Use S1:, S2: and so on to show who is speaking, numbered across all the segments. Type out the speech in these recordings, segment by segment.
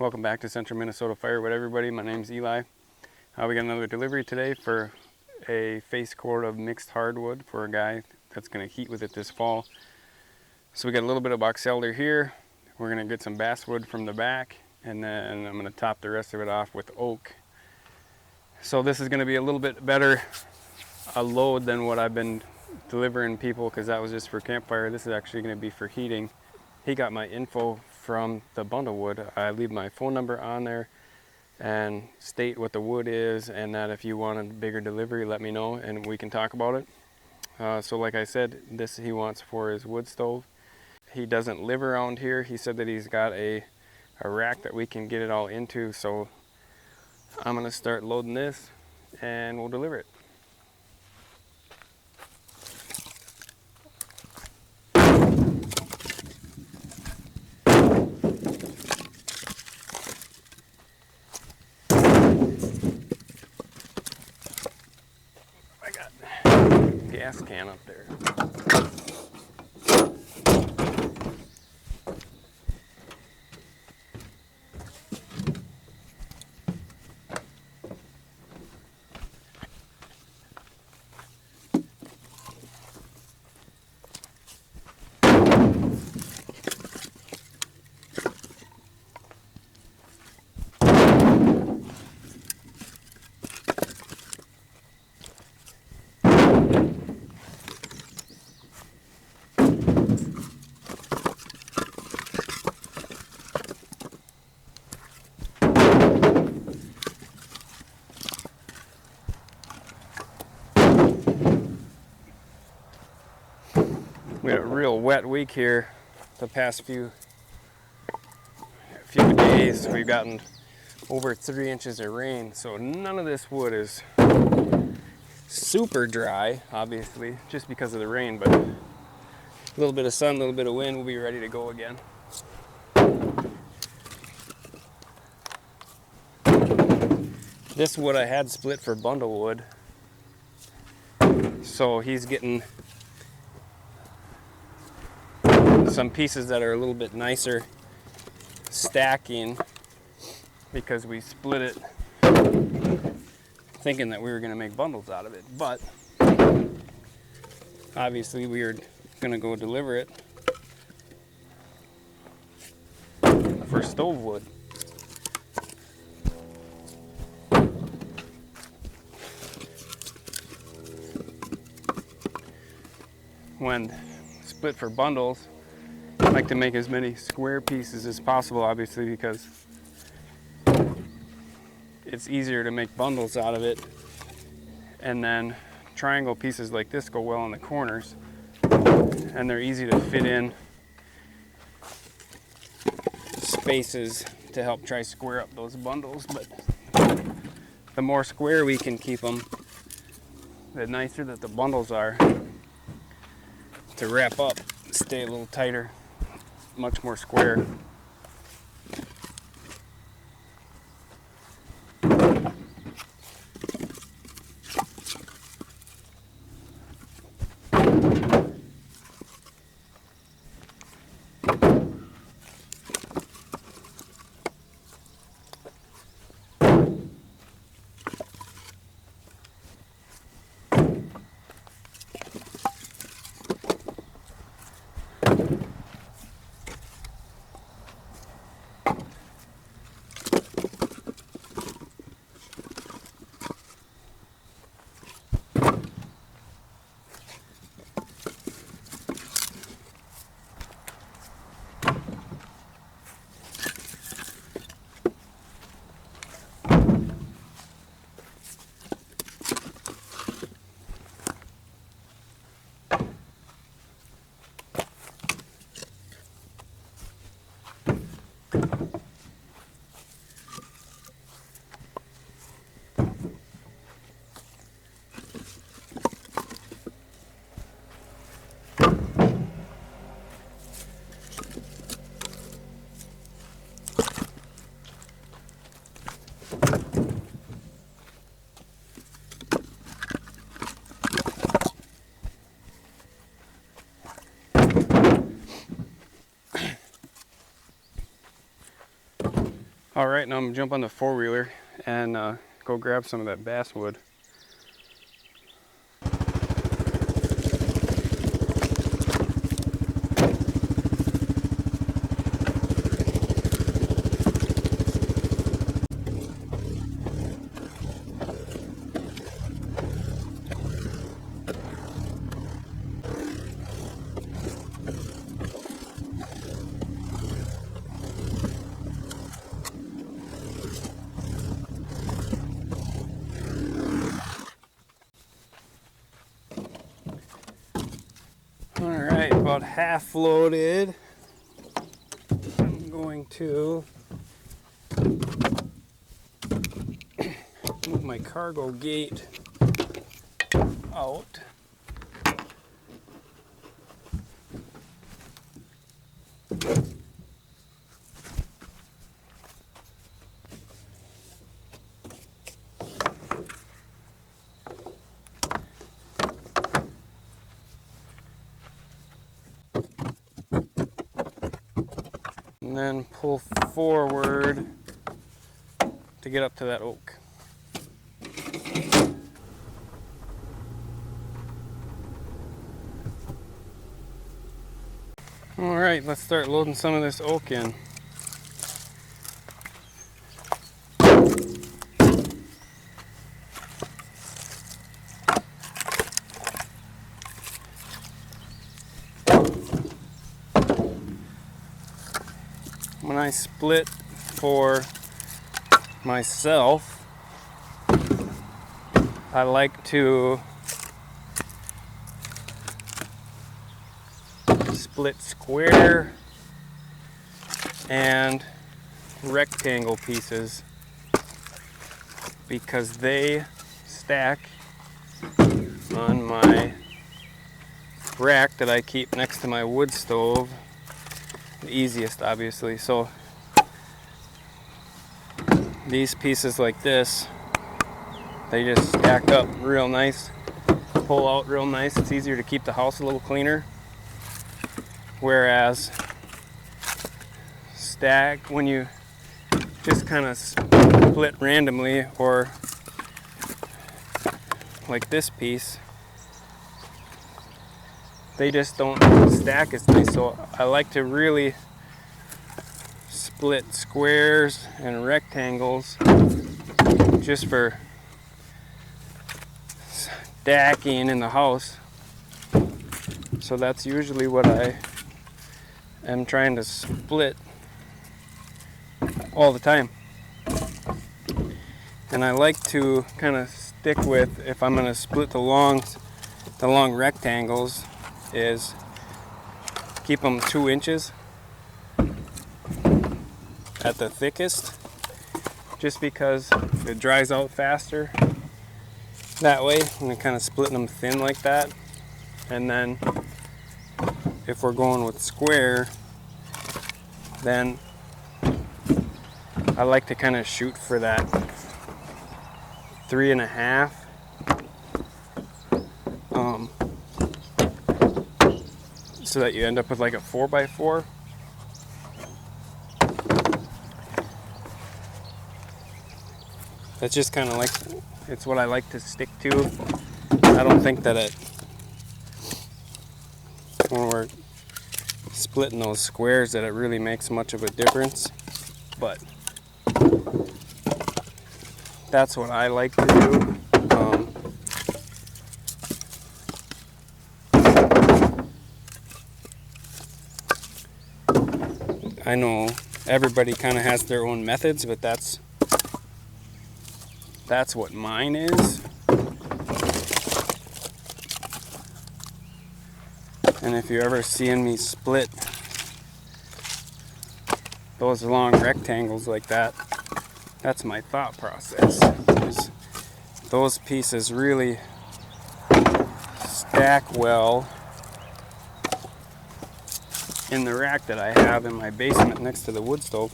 S1: Welcome back to Central Minnesota Firewood, everybody. My name's Eli. We got another delivery today for a face cord of mixed hardwood for a guy that's going to heat with it this fall. So we got a little bit of box elder here. We're going to get some basswood from the back, and then I'm going to top the rest of it off with oak. So this is going to be a little bit better a load than what I've been delivering people, because that was just for campfire. This is actually going to be for heating. He got my info from the bundle wood. I leave my phone number on there and state what the wood is, and that if you want a bigger delivery, let me know and we can talk about it. So like I said, this he wants for his wood stove. He doesn't live around here. He said that he's got a rack that we can get it all into. So I'm gonna start loading this and we'll deliver it. Gas can up there. We had a real wet week here the past few days. We've gotten over 3 inches of rain, so none of this wood is super dry, obviously, just because of the rain, but a little bit of sun, a little bit of wind, we'll be ready to go again. This wood I had split for bundle wood, so he's getting some pieces that are a little bit nicer stacking because we split it thinking that we were going to make bundles out of it, but obviously we are going to go deliver it for stove wood. When split for bundles, I like to make as many square pieces as possible, obviously, because it's easier to make bundles out of it. And then triangle pieces like this go well in the corners, and they're easy to fit in spaces to help try square up those bundles. But the more square we can keep them, the nicer that the bundles are to wrap up, stay a little tighter, much more square. All right, now I'm gonna jump on the four-wheeler and go grab some of that basswood. All right, about half loaded. I'm going to move my cargo gate out. And then pull forward to get up to that oak. All right, let's start loading some of this oak in. When I split for myself, I like to split square and rectangle pieces because they stack on my rack that I keep next to my wood stove. The easiest, obviously. So these pieces like this, they just stack up real nice, pull out real nice. It's easier to keep the house a little cleaner. Whereas stack, when you just kind of split randomly, or like this piece, they just don't stack as nice. So I like to really split squares and rectangles just for stacking in the house. So that's usually what I am trying to split all the time. And I like to kind of stick with, if I'm going to split the long rectangles, is keep them 2 inches at the thickest, just because it dries out faster that way when kind of splitting them thin like that. And then if we're going with square, then I like to kind of shoot for that 3.5. So that you end up with like a 4x4. That's just kind of like, it's what I like to stick to. I don't think that when we're splitting those squares, that it really makes much of a difference. But that's what I like to do. I know everybody kind of has their own methods, but that's what mine is. And if you're ever seeing me split those long rectangles like that, that's my thought process. Those pieces really stack well in the rack that I have in my basement next to the wood stove.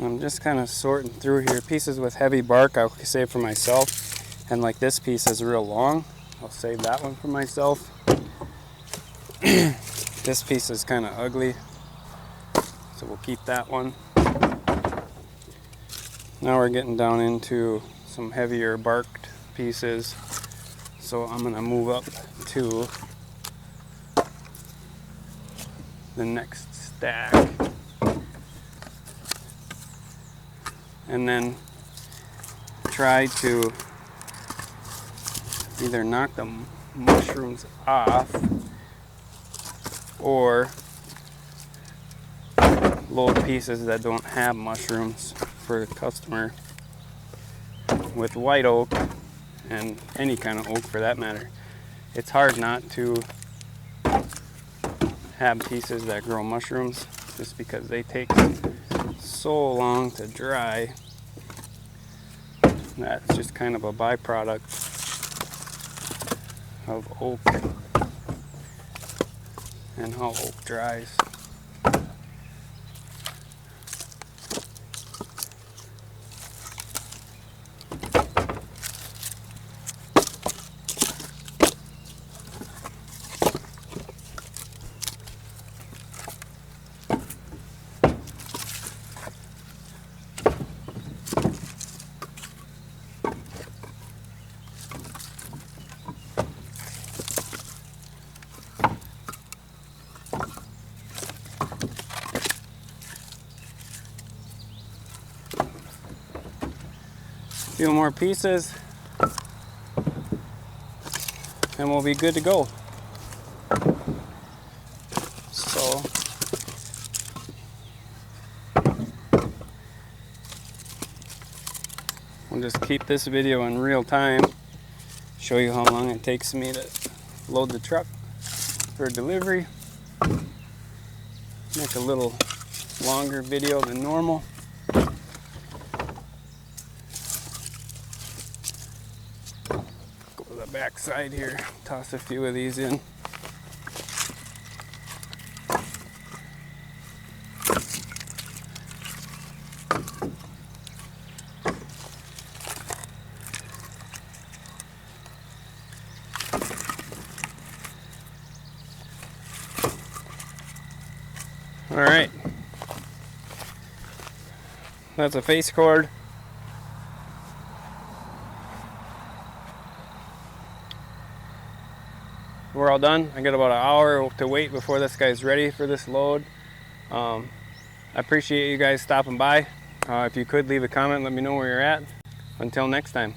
S1: I'm just kind of sorting through here. Pieces with heavy bark I'll save for myself, and like this piece is real long, I'll save that one for myself. This piece is kind of ugly, so we'll keep that one. Now we're getting down into some heavier barked pieces, so I'm going to move up to the next stack and then try to either knock the mushrooms off or load pieces that don't have mushrooms for the customer. With white oak, and any kind of oak for that matter, it's hard not to have pieces that grow mushrooms just because they take so long to dry. That's just kind of a byproduct of oak and how oak dries. Few more pieces and we'll be good to go. So we'll just keep this video in real time, show you how long it takes me to load the truck for delivery. Make a little longer video than normal. Back side here, toss a few of these in. All right, that's a face cord. We're all done. I got about an hour to wait before this guy's ready for this load. I appreciate you guys stopping by. If you could leave a comment, let me know where you're at. Until next time.